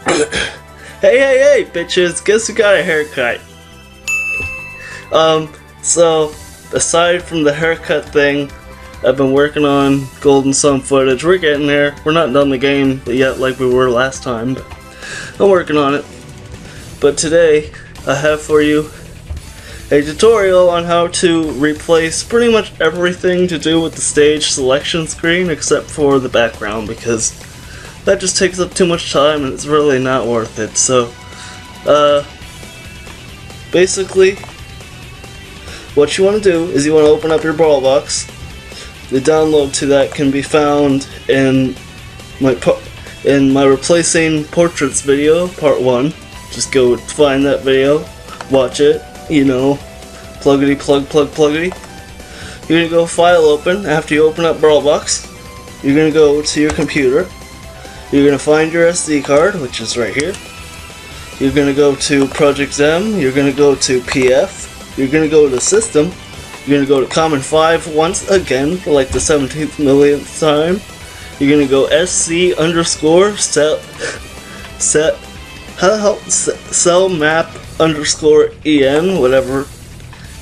Hey, bitches, guess who got a haircut? So, aside from the haircut thing, I've been working on Golden Sun footage. We're getting there. We're not done the game yet like we were last time, but I'm working on it. But today, I have for you a tutorial on how to replace pretty much everything to do with the stage selection screen except for the background, because that just takes up too much time and it's really not worth it. So, basically, what you want to do is you want to open up your BrawlBox. The download to that can be found in my replacing portraits video, part 1. Just go find that video, watch it, you know, pluggity pluggity. You're gonna go file open. After you open up BrawlBox, you're gonna go to your computer. You're gonna find your SD card, which is right here. You're gonna go to Project M. You're gonna go to PF. You're gonna go to System. You're gonna go to Common 5 once again for like the 17th millionth time. You're gonna go SC underscore cell map underscore EN, whatever.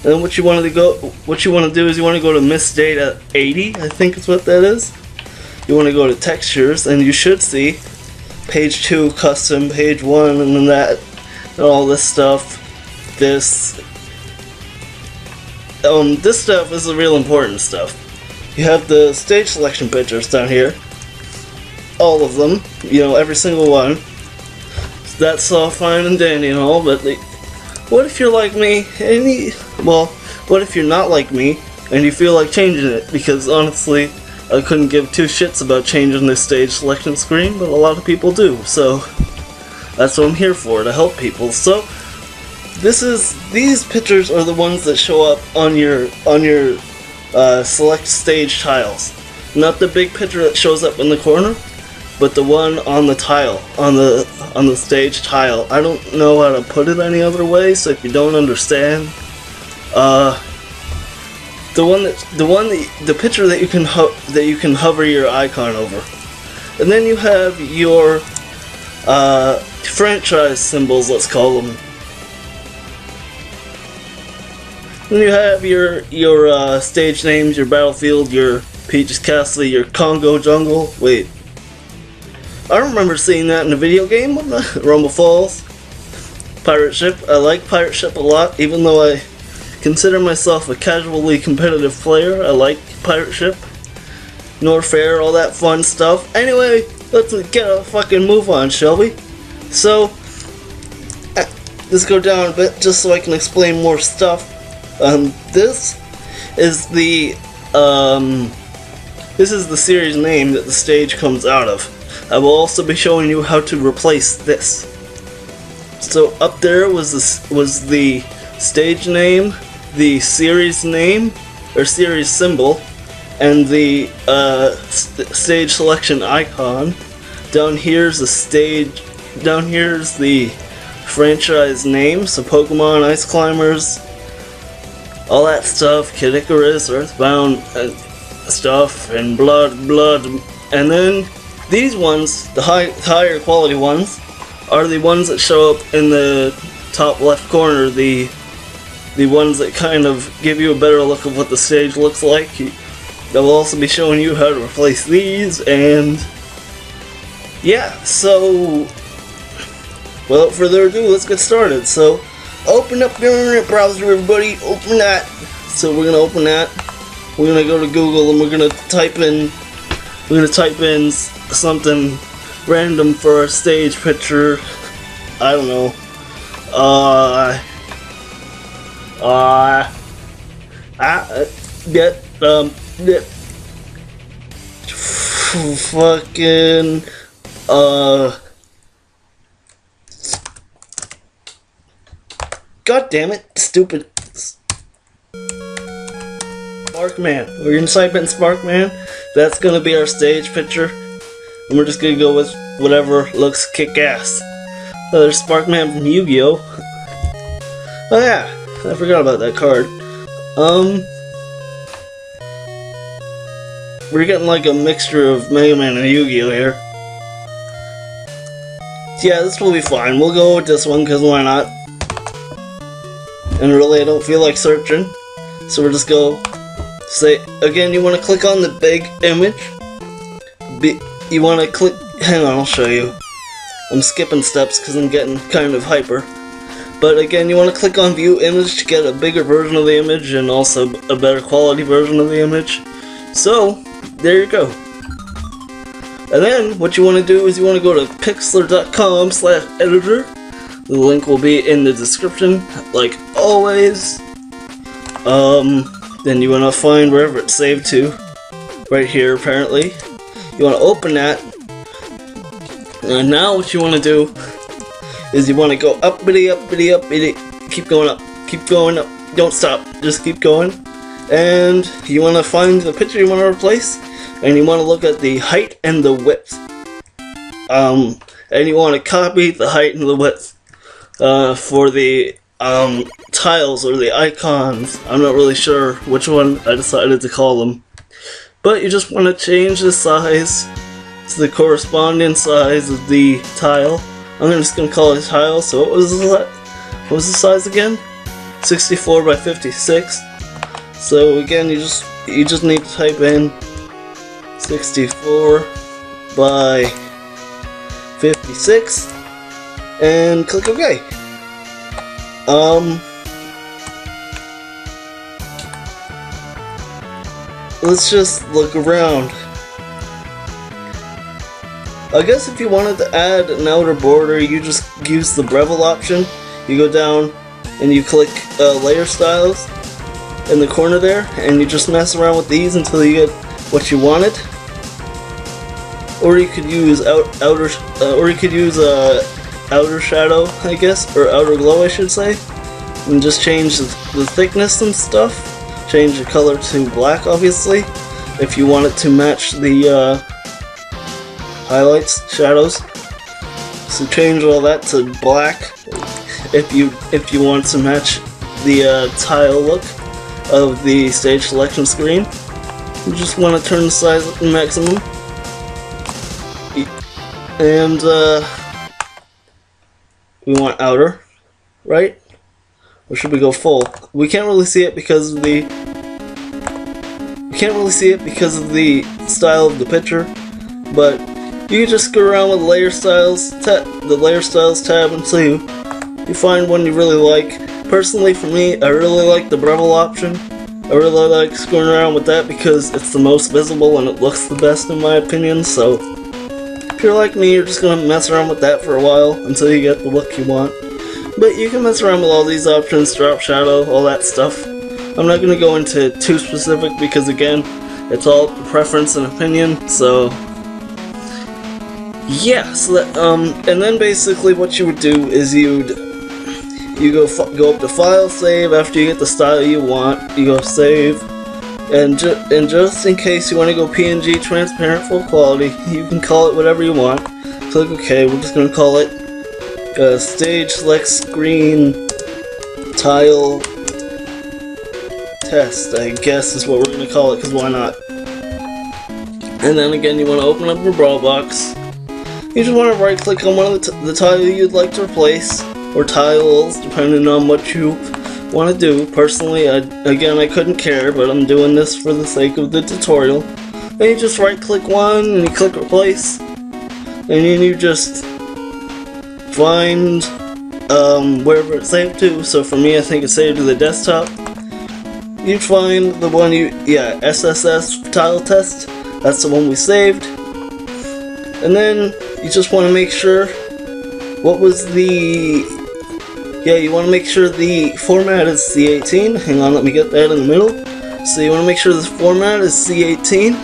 And then what you want to do is you want to go to Miss Data 80, I think is what that is. You want to go to Textures, and you should see page 2 custom, page 1, and then that, and all this stuff. This stuff is the real important stuff. You have the stage selection pictures down here. All of them, you know, every single one. That's all fine and dandy and all, but what if you're like me, what if you're not like me, and you feel like changing it? Because honestly, I couldn't give two shits about changing the stage selection screen, but a lot of people do, so that's what I'm here for, to help people. So, these pictures are the ones that show up on your select stage tiles. Not the big picture that shows up in the corner, but the one on the tile, on the stage tile. I don't know how to put it any other way, so if you don't understand, the picture that you can hover your icon over, and then you have your franchise symbols, let's call them. Then you have your stage names, your battlefield, your Peach's Castle, your Congo Jungle. Wait, I remember seeing that in a video game. Rumble Falls, Pirate Ship. I like Pirate Ship a lot, even though I consider myself a casually competitive player. I like Pirate Ship, Norfair, all that fun stuff. Anyway, let's get a fucking move on, shall we? So, let's go down a bit just so I can explain more stuff. This is the series name that the stage comes out of. I will also be showing you how to replace this. So up there was the stage name, the series name or series symbol, and the stage selection icon. Down here's the stage. Down here's the franchise name. So Pokemon, Ice Climbers, all that stuff, Kid Icarus, Earthbound stuff, and blood, and then these ones, the higher quality ones, are the ones that show up in the top left corner, the ones that kind of give you a better look of what the stage looks like. I will also be showing you how to replace these, and yeah, so without further ado, let's get started. So, open up your internet browser, everybody. Open that. So we're gonna open that. We're gonna go to Google and we're gonna type in something random for our stage picture. I don't know. Fucking God damn it, stupid. Sparkman. We're gonna type in Sparkman. That's gonna be our stage picture. And we're just gonna go with whatever looks kick-ass. There's Sparkman from Yu-Gi-Oh! Oh yeah, I forgot about that card. We're getting like a mixture of Mega Man and Yu-Gi-Oh! here. Yeah, this will be fine. We'll go with this one because why not? And really, I don't feel like searching, so we'll just go. Say again. You want to click on the big image. You want to click. Hang on, I'll show you. I'm skipping steps because I'm getting kind of hyper. But again, you want to click on View Image to get a bigger version of the image and also a better quality version of the image. So, there you go. And then, what you want to do is you want to go to pixlr.com/editor. The link will be in the description, like always. Then you want to find wherever it's saved to. Right here, apparently. You want to open that. And now what you want to do is you want to go uppity, uppity, uppity. Keep going up. Keep going up. Don't stop. Just keep going. And you want to find the picture you want to replace. And you want to look at the height and the width. And you want to copy the height and the width for the tiles or the icons. I'm not really sure which one I decided to call them. But you just want to change the size to the corresponding size of the tile. I'm just going to call it tile. So what was the size again? 64 by 56. So again, you just need to type in 64 by 56 and click OK. Let's just look around. I guess if you wanted to add an outer border, you just use the Brawl option. You go down and you click layer styles in the corner there, and you just mess around with these until you get what you wanted. Or you could use outer shadow, I guess, or outer glow, I should say, and just change the thickness and stuff. Change the color to black, obviously, if you want it to match the highlights, shadows. So change all that to black if you want to match the tile look of the stage selection screen. You just want to turn the size up to maximum. And we want outer, right? Or should we go full? We can't really see it because of the style of the picture, but you can just go around with the layer styles tab until you find one you really like. Personally, for me, I really like the Brawl option. I really like screwing around with that because it's the most visible and it looks the best in my opinion. So if you're like me, you're just gonna mess around with that for a while until you get the look you want. But you can mess around with all these options, drop shadow, all that stuff. I'm not gonna go into too specific because again, it's all preference and opinion. So yeah, so that, and then basically what you would do is you go up to File, Save. After you get the style you want, you go Save. And just in case you want to go PNG, transparent, full quality, you can call it whatever you want. Click OK. We're just going to call it Stage Select Screen Tile Test, I guess is what we're going to call it, because why not? And then again, you want to open up your BrawlBox. You just want to right click on one of the tile you'd like to replace, or tiles, depending on what you want to do. Personally, I couldn't care, but I'm doing this for the sake of the tutorial. And you just right click one, and you click replace, and then you just find wherever it's saved to. So for me, I think it's saved to the desktop. You find the one SSS tile test, that's the one we saved. And then you just want to make sure you want to make sure the format is C18. Hang on, let me get that in the middle. So you want to make sure this format is C18.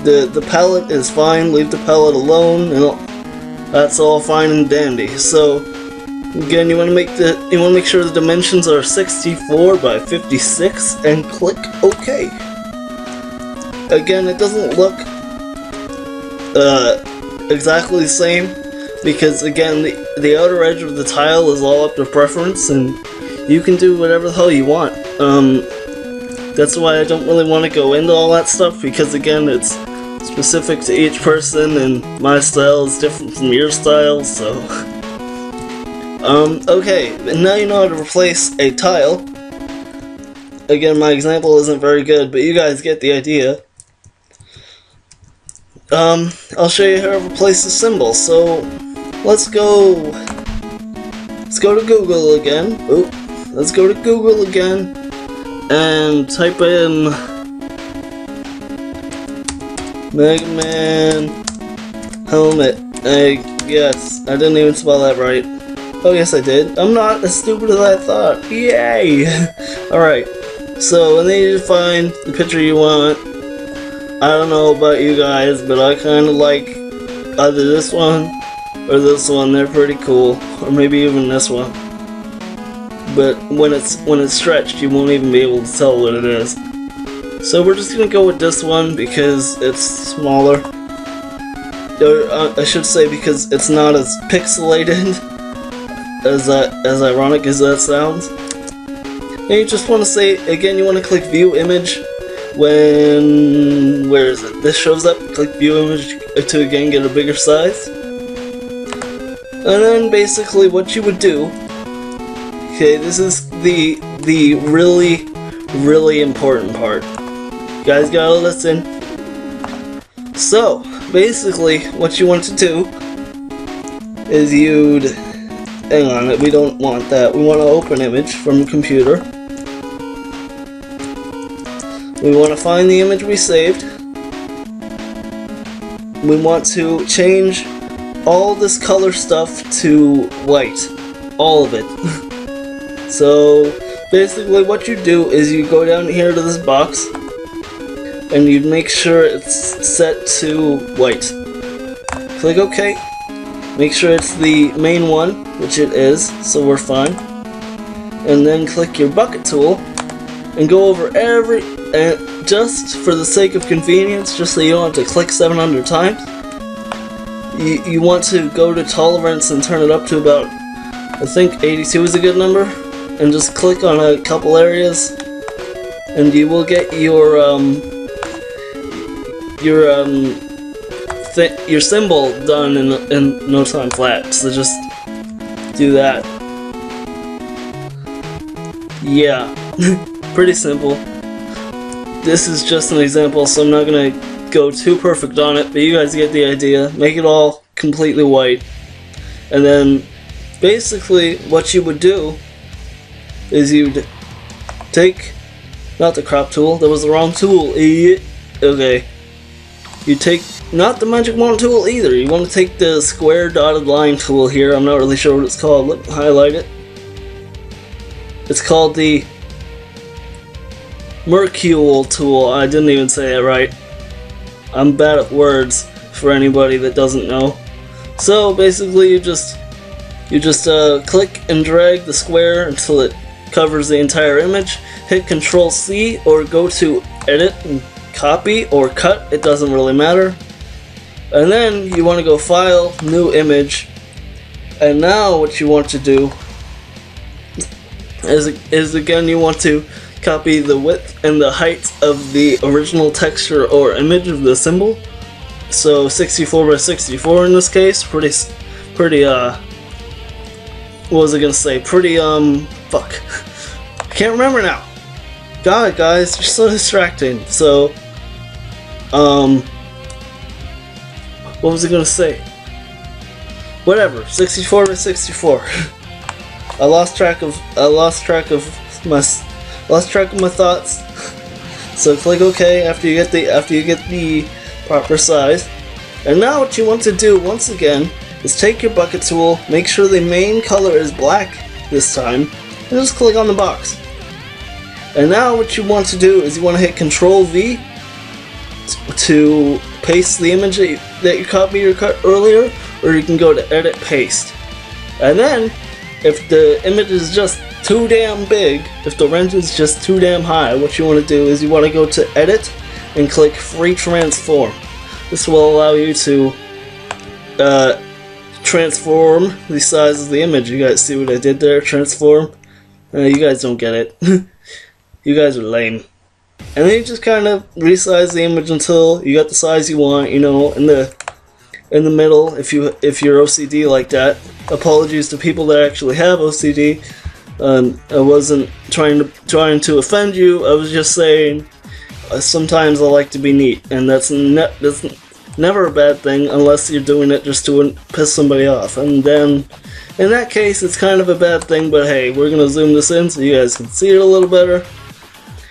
The palette is fine, leave the palette alone, and that's all fine and dandy. So again, you want to make sure the dimensions are 64 by 56 and click OK. Again, it doesn't look exactly the same, because again, the outer edge of the tile is all up to preference, and you can do whatever the hell you want. That's why I don't really want to go into all that stuff, because again, it's specific to each person, and my style is different from your style, so... okay, and now you know how to replace a tile. Again, my example isn't very good, but you guys get the idea. I'll show you how to replace the symbol, so... let's go to Google again. Let's go to Google again and type in Mega Man helmet. Yes, I didn't even spell that right. Oh yes I did. I'm not as stupid as I thought. Yay! Alright, so and then you just find the picture you want. I don't know about you guys, but I kinda like either this one or this one. They're pretty cool. Or maybe even this one. But when it's stretched, you won't even be able to tell what it is. So we're just gonna go with this one because it's smaller. Or I should say because it's not as pixelated. As ironic as that sounds. And you just want to say again. You want to click View Image when where is it? This shows up. Click View Image to again get a bigger size. And then basically what you would do. Okay, this is the really important part. You guys gotta listen. So basically, what you want to do is you'd hang on. We don't want that. We want to open image from a computer. We want to find the image we saved. We want to change all this color stuff to white. All of it. So basically what you do is you go down here to this box and you make sure it's set to white. Click OK. Make sure it's the main one, which it is, so we're fine. And then click your bucket tool and go over and just for the sake of convenience, just so you don't have to click 700 times, you want to go to tolerance and turn it up to about, I think 82 is a good number, and just click on a couple areas and you will get your symbol done in no time flat. So just do that. Yeah, pretty simple. This is just an example, so I'm not gonna go too perfect on it, but you guys get the idea. Make it all completely white, and then basically what you would do is you'd take, not the crop tool, that was the wrong tool, idiot. Okay, you take not the magic wand tool either. You want to take the square dotted line tool here. I'm not really sure what it's called. Let me highlight it. It's called the Mercule tool. I didn't even say it right. I'm bad at words for anybody that doesn't know. So basically you just click and drag the square until it covers the entire image. Hit Control C or go to Edit and copy or cut, it doesn't really matter. And then you want to go File, New Image, and now what you want to do is again you want to copy the width and the height of the original texture or image of the symbol. So 64 by 64 in this case. Pretty what was I gonna say? Pretty fuck. I can't remember now. God, guys, you're so distracting. So what was I gonna say? Whatever. 64 by 64. I lost track of my thoughts. So click OK after you get the proper size. And now what you want to do once again is take your bucket tool, make sure the main color is black this time, and just click on the box. And now what you want to do is you want to hit Control V to paste the image that you copied or cut earlier, or you can go to Edit Paste. And then if the image is just too damn big, if the rent is just too damn high, what you want to do is you want to go to Edit and click Free Transform. This will allow you to transform the size of the image. You guys see what I did there? Transform. You guys don't get it. You guys are lame. And then you just kind of resize the image until you got the size you want, you know, in the middle if you're OCD like that. Apologies to people that actually have OCD. I wasn't trying to offend you. I was just saying sometimes I like to be neat, and that's never a bad thing unless you're doing it just to piss somebody off. And then in that case it's kind of a bad thing, but hey, we're gonna zoom this in so you guys can see it a little better.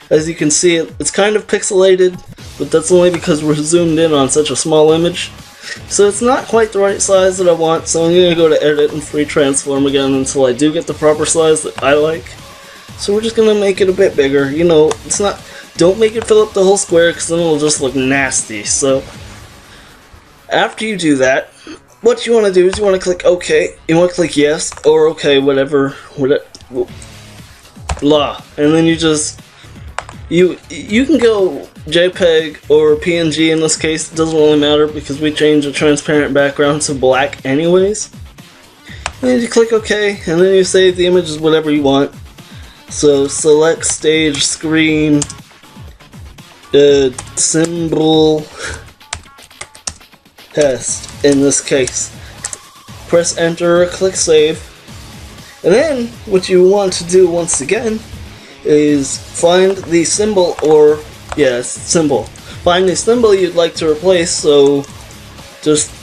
As you can see, it's kind of pixelated, but that's only because we're zoomed in on such a small image. So it's not quite the right size that I want, so I'm going to go to edit and free transform again until I do get the proper size that I like. So we're just going to make it a bit bigger. You know, don't make it fill up the whole square because then it'll just look nasty. So after you do that, what you want to do is you want to click OK, you want to click yes, or OK, whatever, blah, and then you just, you can go JPEG or PNG in this case. It doesn't really matter because we changed the transparent background to black anyways. And then you click OK, and then you save the image as whatever you want. So select stage, screen, symbol, test in this case. Press enter, click save. And then what you want to do once again is find the symbol, or symbol. Find the symbol you'd like to replace. So just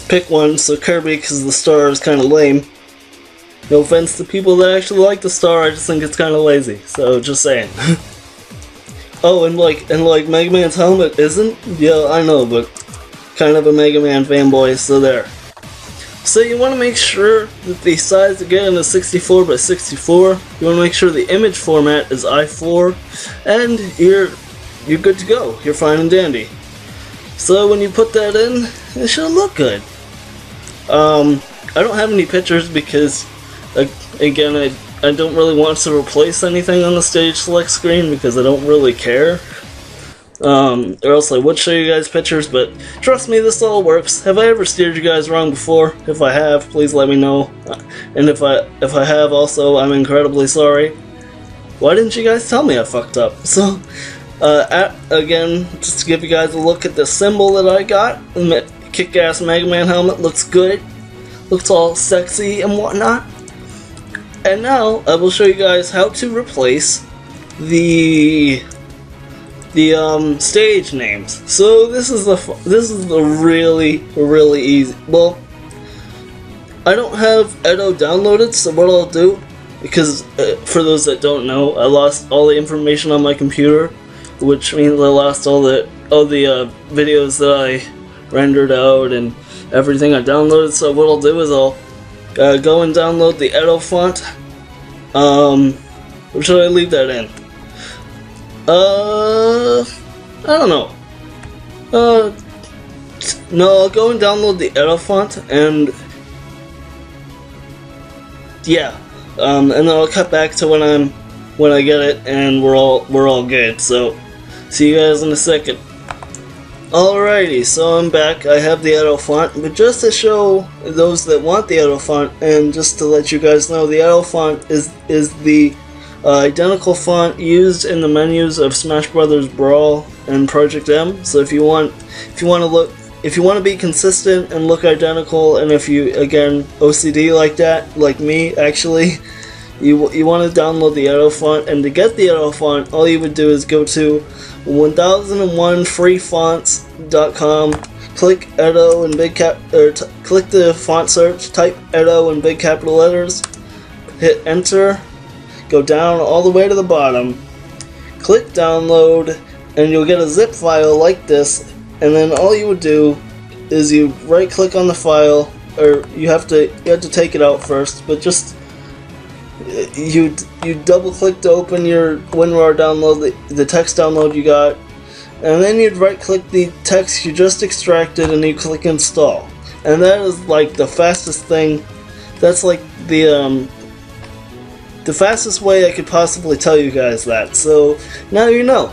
pick one. So Kirby, because the star is kind of lame. No offense to people that actually like the star, I just think it's kind of lazy. So just saying. Oh, and like Mega Man's helmet isn't? Yeah, I know, but kind of a Mega Man fanboy, so there. So you want to make sure that the size again is 64 by 64. You want to make sure the image format is i4, and you're good to go. You're fine and dandy. So when you put that in, it should look good. I don't have any pictures because, again, I don't really want to replace anything on the stage select screen because I don't really care. Or else I would show you guys pictures, but trust me, this all works. Have I ever steered you guys wrong before? If I have, please let me know. And if I have also, I'm incredibly sorry. Why didn't you guys tell me I fucked up? So, again, just to give you guys a look at the symbol that I got. Kick-ass Mega Man helmet, looks good. Looks all sexy and whatnot. And now, I will show you guys how to replace the stage names. So this is the really easy. Well, I don't have Edo downloaded, so what I'll do, because for those that don't know, I lost all the information on my computer, which means I lost all the videos that I rendered out and everything I downloaded. So what I'll do is I'll go and download the Edo font. Or should I leave that in? I don't know. No, I'll go and download the Edo font, and yeah, and then I'll cut back to when I get it, and we're all good. So, see you guys in a second. Alrighty, so I'm back. I have the Edo font, but just to show those that want the Edo font, and just to let you guys know, the Edo font is the identical font used in the menus of Smash Brothers Brawl and Project M. So if you want to be consistent and look identical, and if you, again, OCD like that, like me actually, you want to download the Edo font. And to get the Edo font, all you would do is go to 1001freefonts.com, click Edo in big cap, or click the font search, type Edo in big capital letters, hit enter. Go down all the way to the bottom, click download, and you'll get a zip file like this. And then all you would do is you right click on the file, or you have to take it out first, but just you double click to open your WinRAR download, the text download you got, and then you'd right click the text you just extracted and you click install. And that is like the fastest thing. That's like the fastest way I could possibly tell you guys that. So now you know.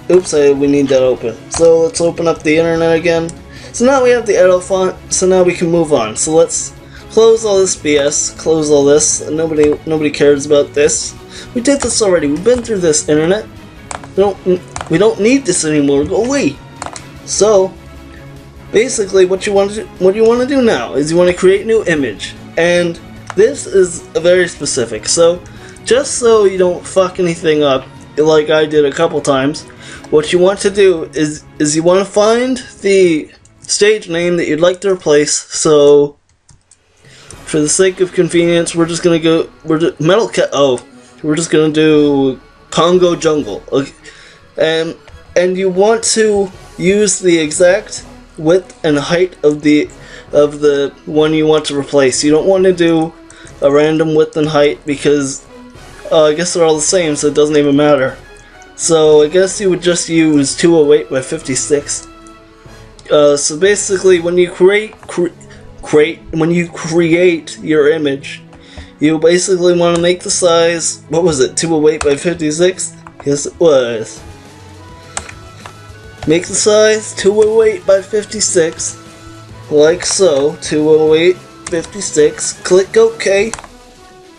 Oops, we need that open. So let's open up the internet again. So now we have the Edo font, so now we can move on. So let's close all this BS, close all this. Nobody cares about this. We did this already. We've been through this, internet. We don't need this anymore. Go away. So, basically, what you want to do now is you want to create a new image, and this is very specific. So, just so you don't fuck anything up, like I did a couple times, what you want to do is you want to find the stage name that you'd like to replace. So, for the sake of convenience, we're just gonna go. We're just gonna do Congo Jungle. Okay. And you want to use the exact width and height of the one you want to replace. You don't want to do a random width and height because I guess they're all the same, so it doesn't even matter. So I guess you would just use 208 by 56. So basically, when you create your image, you basically want to make the size. What was it? 208 by 56? Yes, it was. Make the size 208 by 56, like so. 208, 56. Click OK.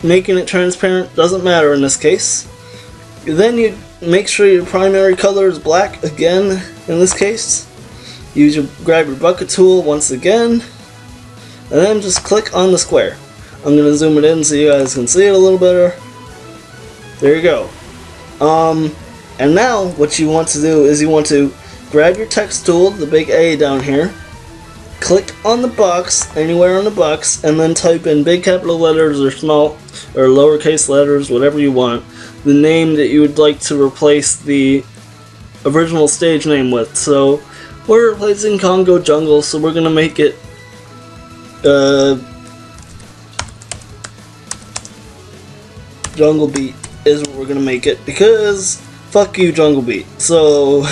Making it transparent doesn't matter in this case. Then you make sure your primary color is black again. In this case, grab your bucket tool once again, and then just click on the square. I'm gonna zoom it in so you guys can see it a little better. There you go. And now what you want to do is you want to grab your text tool, the big A down here, click on the box, anywhere on the box, and then type in big capital letters or small or lowercase letters, whatever you want, the name that you would like to replace the original stage name with. So we're replacing Congo Jungle, so we're gonna make it Jungle Beat is what we're gonna make it, because fuck you, Jungle Beat. So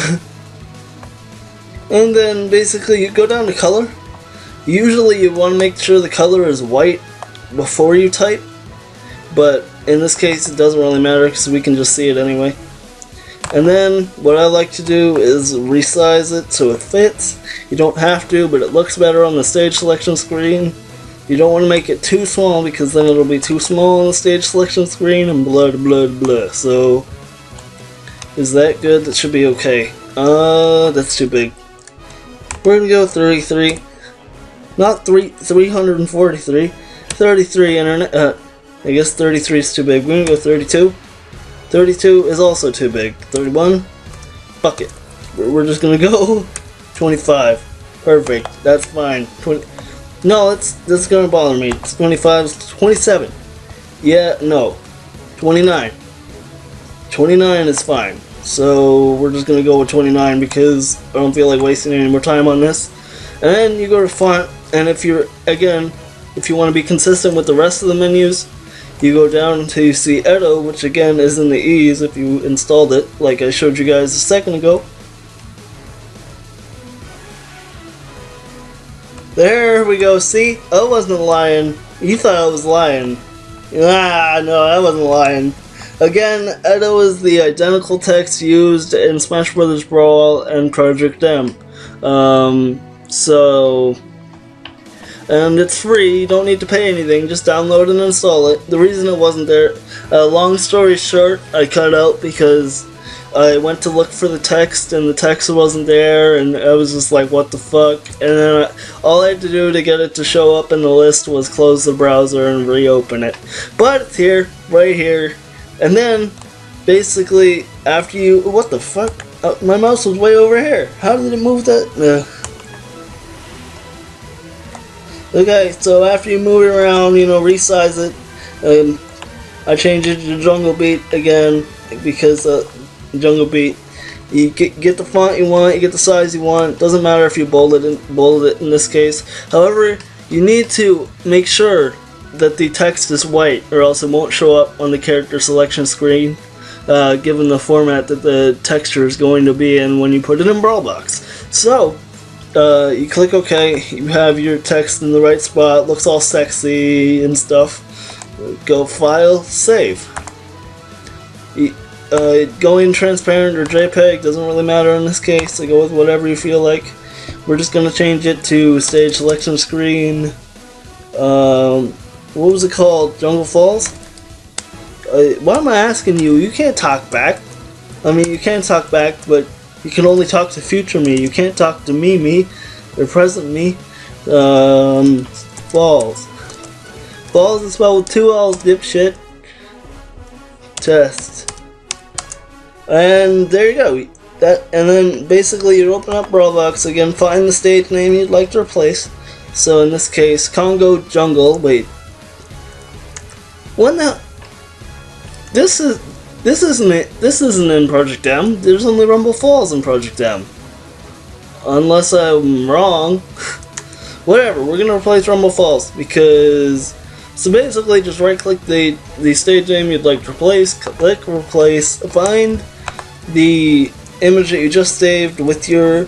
and then basically you go down to color. Usually you want to make sure the color is white before you type, but in this case it doesn't really matter because we can just see it anyway. And then what I like to do is resize it so it fits. You don't have to, but it looks better on the stage selection screen. You don't want to make it too small because then it'll be too small on the stage selection screen and blah blah blah. So is that good? That should be okay. That's too big. We're gonna go 33. Not 343. 33 internet. I guess 33 is too big. We're gonna go 32. 32 is also too big. 31. Fuck it. We're just gonna go 25. Perfect. That's fine. 20. No, that's gonna bother me. It's 25. 27. Yeah, no. 29. 29 is fine. So we're just gonna go with 29 because I don't feel like wasting any more time on this. And then you go to font, and if you want to be consistent with the rest of the menus, you go down until you see Edo, which again is in the E's if you installed it, like I showed you guys a second ago. There we go. See, I wasn't lying. You thought I was lying. Ah, no, I wasn't lying. Again, Edo is the identical text used in Smash Bros. Brawl and Project M. And it's free, you don't need to pay anything, just download and install it. The reason it wasn't there, long story short, I cut out because I went to look for the text and the text wasn't there, and I was just like, what the fuck? And then all I had to do to get it to show up in the list was close the browser and reopen it. But it's here, right here. And then, basically, after you... What the fuck? My mouse was way over here. How did it move that? Okay, so after you move it around, you know, resize it. I changed it to Jungle Beat again, because Jungle Beat, you get the font you want, you get the size you want. Doesn't matter if you bolded it in this case. However, you need to make sure that the text is white, or else it won't show up on the character selection screen, given the format that the texture is going to be in when you put it in BrawlBox. So, you click OK, you have your text in the right spot, looks all sexy and stuff. Go File, Save. Going transparent or JPEG doesn't really matter in this case, so go with whatever you feel like. We're just going to change it to stage selection screen. What was it called? Jungle Falls? Why am I asking you? You can't talk back. I mean, you can talk back, but you can only talk to future me. You can't talk to me, or present me. Balls. Balls is spelled with 2 L's, dipshit. Test. And there you go. And then basically you open up BrawlBox again, find the stage name you'd like to replace. So in this case, Congo Jungle. Wait. What the? This isn't in Project M. There's only Rumble Falls in Project M. Unless I'm wrong. Whatever, we're gonna replace Rumble Falls because so basically just right click the stage name you'd like to replace, click replace, find the image that you just saved with your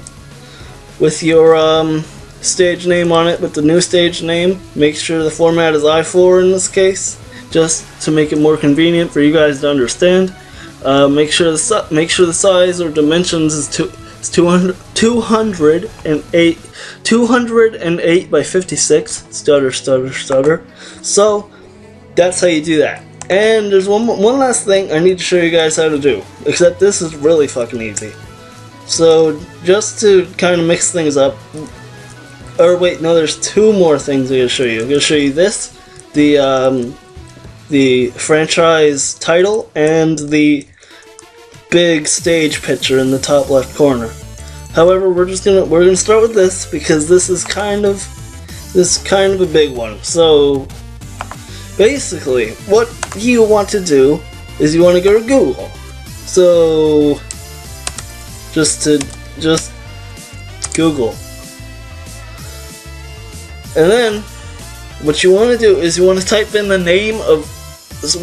stage name on it with the new stage name. Make sure the format is I4 in this case, just to make it more convenient for you guys to understand. Make sure the size or dimensions is 208 by 56. Stutter. So that's how you do that. And there's one last thing I need to show you guys how to do, except this is really fucking easy. So just to kind of mix things up, or wait, no, there's 2 more things I'm gonna show you. I'm gonna show you this, the franchise title, and the big stage picture in the top left corner. However, we're gonna start with this because this is kind of a big one. So basically, what you want to do is you want to go to Google. So just Google, and then what you want to do is you want to type in the name of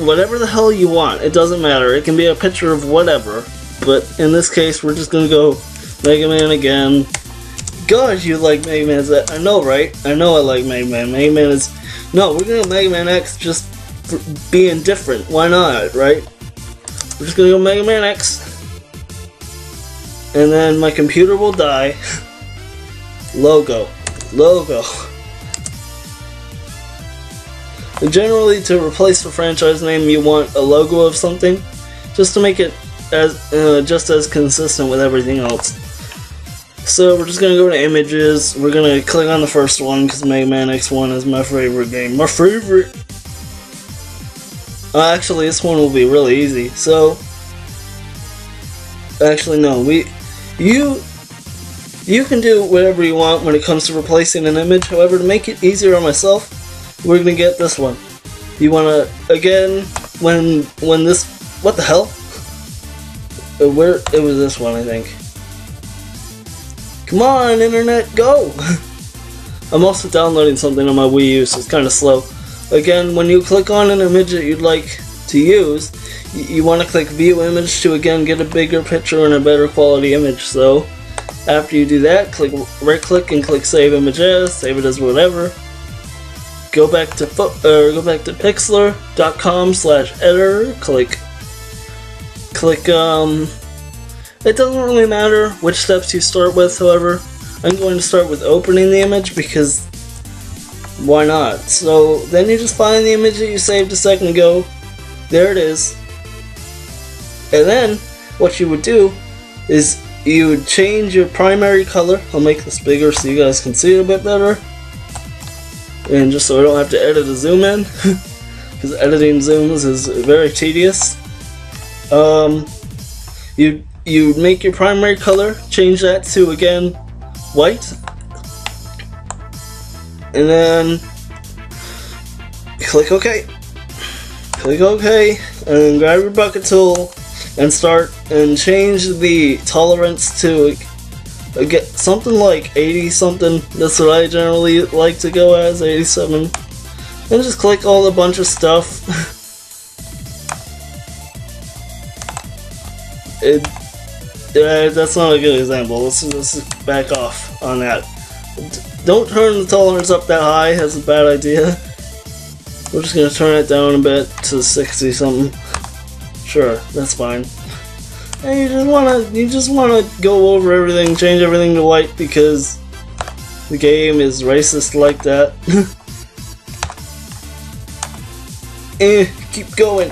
whatever the hell you want. It doesn't matter. It can be a picture of whatever. But in this case, we're just gonna go Mega Man again. God, you like Mega Man. I know, right? I know I like Mega Man. Mega Man is... No, we're gonna go Mega Man X just for being different. Why not, right? We're just gonna go Mega Man X. And then my computer will die. Logo. Generally, to replace the franchise name, you want a logo of something, just to make it just as consistent with everything else. So we're just gonna go to images. We're gonna click on the first one because Mega Man X1 is my favorite game. My favorite. Actually, this one will be really easy. So, actually, no. You can do whatever you want when it comes to replacing an image. However, to make it easier on myself, we're gonna get this one. You wanna, again, when this, what the hell? It was this one, I think. Come on, internet, go! I'm also downloading something on my Wii U, so it's kind of slow. Again, when you click on an image that you'd like to use, you want to click View Image to again get a bigger picture and a better quality image. So, after you do that, right click and click Save Image As, save it as whatever. Go back to pixlr.com/editor. Click it doesn't really matter which steps you start with, however, I'm going to start with opening the image because why not? So then you just find the image that you saved a second ago. There it is. And then what you would do is you would change your primary color. I'll make this bigger so you guys can see it a bit better. And just so I don't have to edit a zoom in, because editing zooms is very tedious. You make your primary color, change that to again white, and then click OK. Click OK, and then grab your bucket tool and start and change the tolerance to get something like 80 something. That's what I generally like to go as, 87. And just click all a bunch of stuff. That's not a good example. Let's back off on that. Don't turn the tolerance up that high. That's a bad idea. We're just gonna turn it down a bit to 60 something. Sure, that's fine. And you just wanna go over everything, change everything to white because the game is racist like that. Keep going.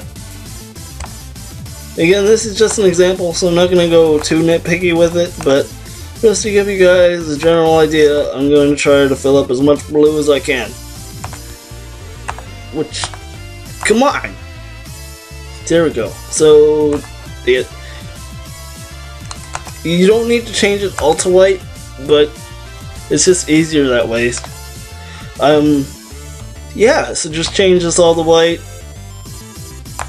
Again, this is just an example, so I'm not going to go too nitpicky with it, but just to give you guys a general idea, I'm going to try to fill up as much blue as I can. Which, come on! There we go. So, you don't need to change it all to white, but it's just easier that way. Yeah, so just change this all to white.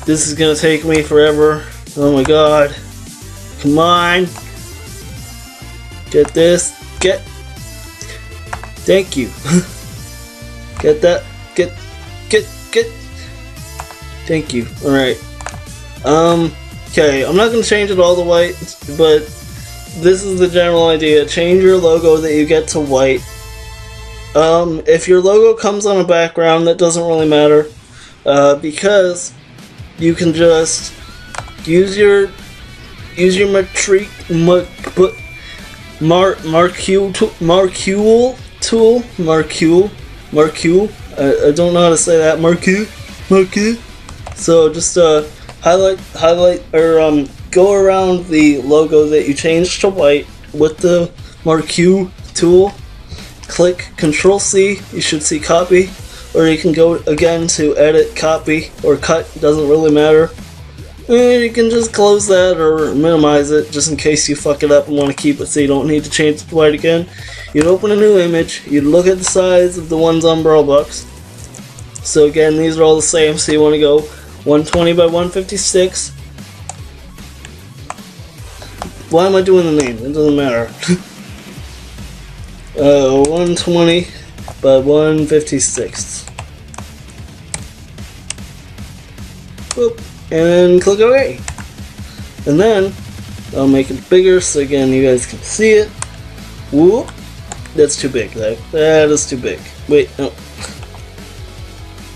This is gonna take me forever. Oh my god. Come on. Get this. Get. Thank you. Get that. Get. Thank you. Alright. Okay, I'm not gonna change it all to white, but this is the general idea. Change your logo that you get to white. If your logo comes on a background, that doesn't really matter, because you can just use your Marquee tool. I don't know how to say that. Marquee. So just highlight or go around the logo that you changed to white with the Marquee tool. Click Control-C, you should see copy, or you can go again to edit, copy, or cut, doesn't really matter. And you can just close that or minimize it just in case you fuck it up and want to keep it so you don't need to change it to white again. You'd open a new image, you'd look at the size of the ones on BrawlBox. So again, these are all the same, so you want to go 120 by 156. Why am I doing the name? It doesn't matter. 120 by 156. Boop. And then click OK. And then I'll make it bigger so again you guys can see it. Whoop. That's too big. That is too big. Wait, no.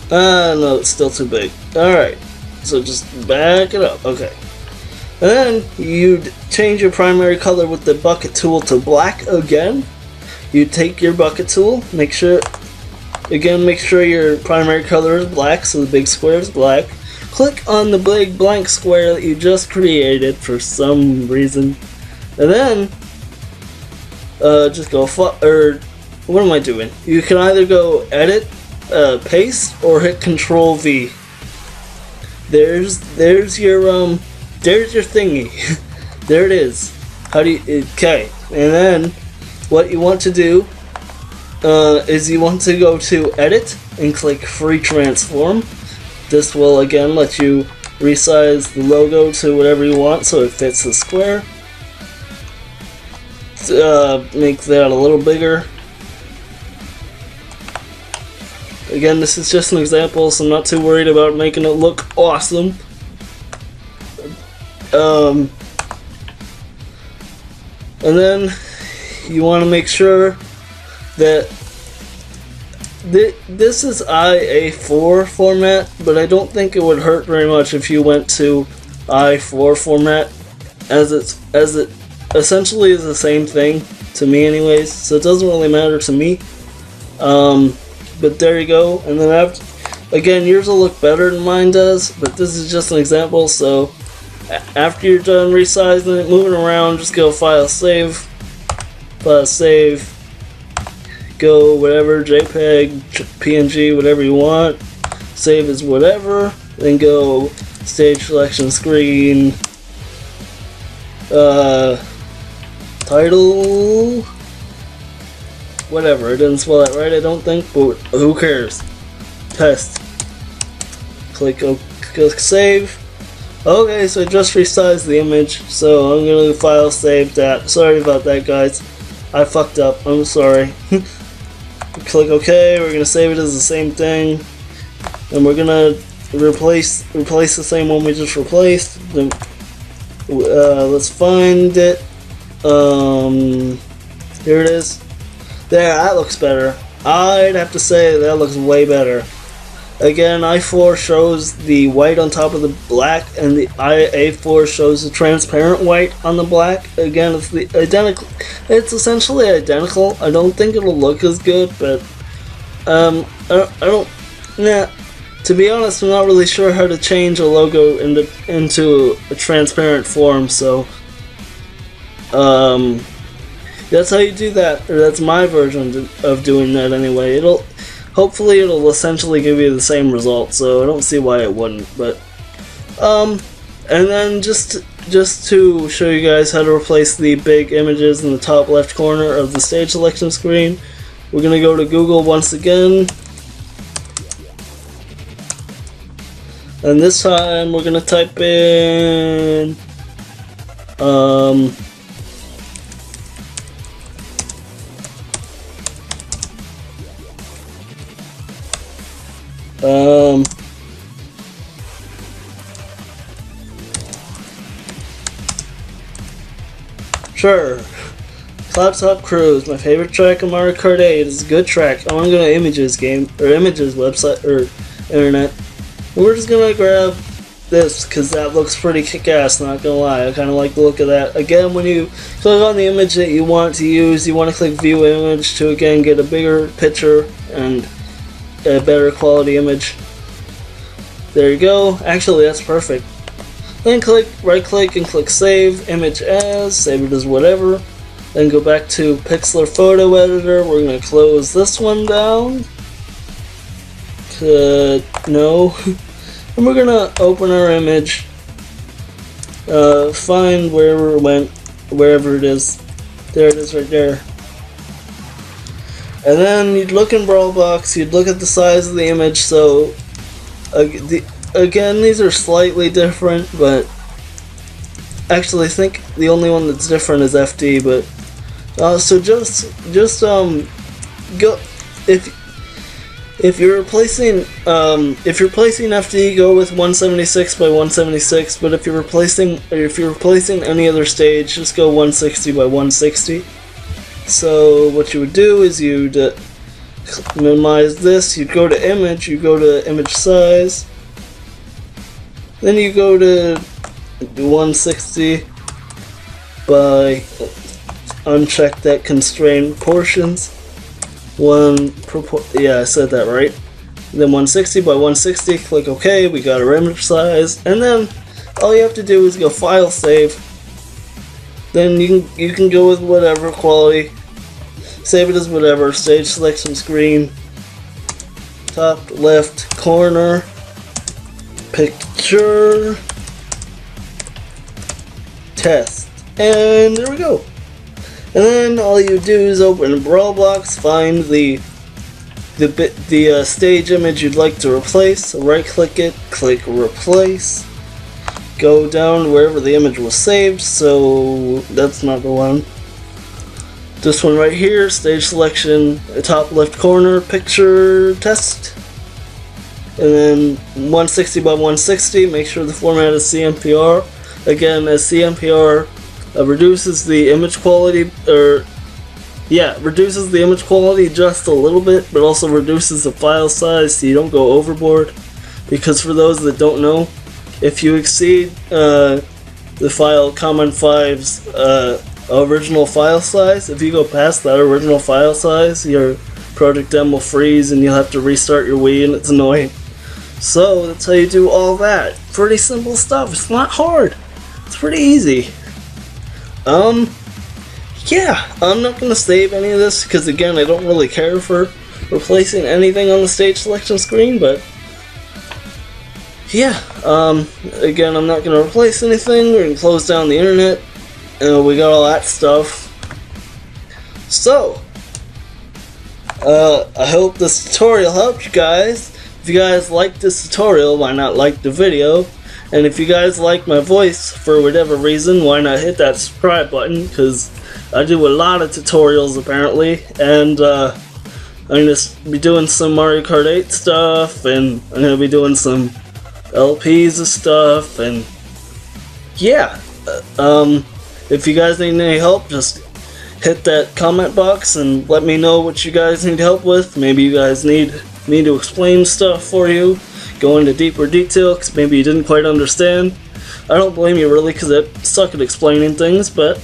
No, it's still too big. Alright. So just back it up. Okay. And then you change your primary color with the bucket tool to black again. You take your bucket tool, make sure your primary color is black, so the big square is black. Click on the big blank square that you just created for some reason, and then just go or what am I doing? You can either go edit, paste, or hit Control V. There's your thingy. There it is. How do you? Okay, and then what you want to do is you want to go to Edit and click Free Transform. This will again let you resize the logo to whatever you want so it fits the square. Make that a little bigger. Again, this is just an example, so I'm not too worried about making it look awesome. And then you want to make sure that this is IA4 format, but I don't think it would hurt very much if you went to I4 format, as it essentially is the same thing to me anyways, so it doesn't really matter to me. But there you go. And then again, yours will look better than mine does, but this is just an example. So after you're done resizing it, moving around, just go File, Save, go whatever, JPEG, PNG, whatever you want, save as whatever, then go Stage Selection Screen, title, whatever. I didn't spell that right, I don't think, but who cares? Test. Click Save. Okay, so I just resized the image, so I'm gonna File, Save that. Sorry about that, guys. I fucked up. I'm sorry. Click OK. We're gonna save it as the same thing, and we're gonna replace the same one we just replaced. Let's find it. Here it is. There, that looks better. I'd have to say that looks way better. Again, I4 shows the white on top of the black, and the IA4 shows the transparent white on the black. Again, it's the identical. It's essentially identical. I don't think it'll look as good, but I don't. Nah. To be honest, I'm not really sure how to change a logo into a transparent form, so that's how you do that, or that's my version of doing that anyway. Hopefully it'll essentially give you the same result, so I don't see why it wouldn't, but and then just to show you guys how to replace the big images in the top left corner of the stage selection screen, we're gonna go to Google once again. And this time we're gonna type in sure, Claptop Cruise, my favorite track on Mario Kart 8. It's a good track. I'm gonna go to Images website or internet. We're just gonna grab this because that looks pretty kick-ass, not gonna lie. I kind of like the look of that. Again, when you click on the image that you want to use, you want to click View Image to again get a bigger picture and a better quality image. There you go. Actually, that's perfect. Then right click and click Save Image As, save it as whatever. Then go back to Pixlr Photo Editor. We're gonna close this one down. No. And we're gonna open our image, find wherever it went, wherever it is. There it is right there. And then you'd look in BrawlBox, you'd look at the size of the image, so again, these are slightly different, but actually I think the only one that's different is FD, but so just go if you're replacing FD, go with 176 by 176. But if you're replacing any other stage, just go 160 by 160. So what you would do is you'd minimize this. You'd go to image. You go to image size. Then you go to 160 by uncheck that constrain proportions. Yeah, I said that right. Then 160 by 160, click OK, we got our image size, and then all you have to do is go File, Save. Then you can go with whatever quality, save it as whatever, stage selection screen, top left corner, picture, test, and there we go. And then all you do is open BrawlBox, find the stage image you'd like to replace, right click it, click replace, go down wherever the image was saved, so that's not the one. This one right here, stage selection, top left corner, picture, test, and then 160 by 160, make sure the format is CMPR. Again, as CMPR reduces the image quality, reduces the image quality just a little bit, but also reduces the file size so you don't go overboard. Because for those that don't know, if you exceed the file Common 5's original file size, if you go past that original file size, your Project M will freeze and you'll have to restart your Wii, and it's annoying. So that's how you do all that. Pretty simple stuff. It's not hard. It's pretty easy. Yeah, I'm not going to save any of this because, again, I don't really care for replacing anything on the stage selection screen, but yeah, again, I'm not going to replace anything. We're going to close down the internet, and we got all that stuff. So, I hope this tutorial helped you guys. If you guys liked this tutorial, why not like the video? And if you guys like my voice for whatever reason, why not hit that subscribe button, because I do a lot of tutorials apparently, and I'm going to be doing some Mario Kart 8 stuff, and I'm going to be doing some LPs of stuff, and yeah, if you guys need any help, just hit that comment box and let me know what you guys need help with. Maybe you guys need me to explain stuff for you, go into deeper detail because maybe you didn't quite understand. I don't blame you really, because I suck at explaining things, but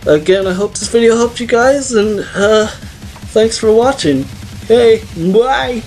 again, I hope this video helped you guys, and thanks for watching. Hey, bye!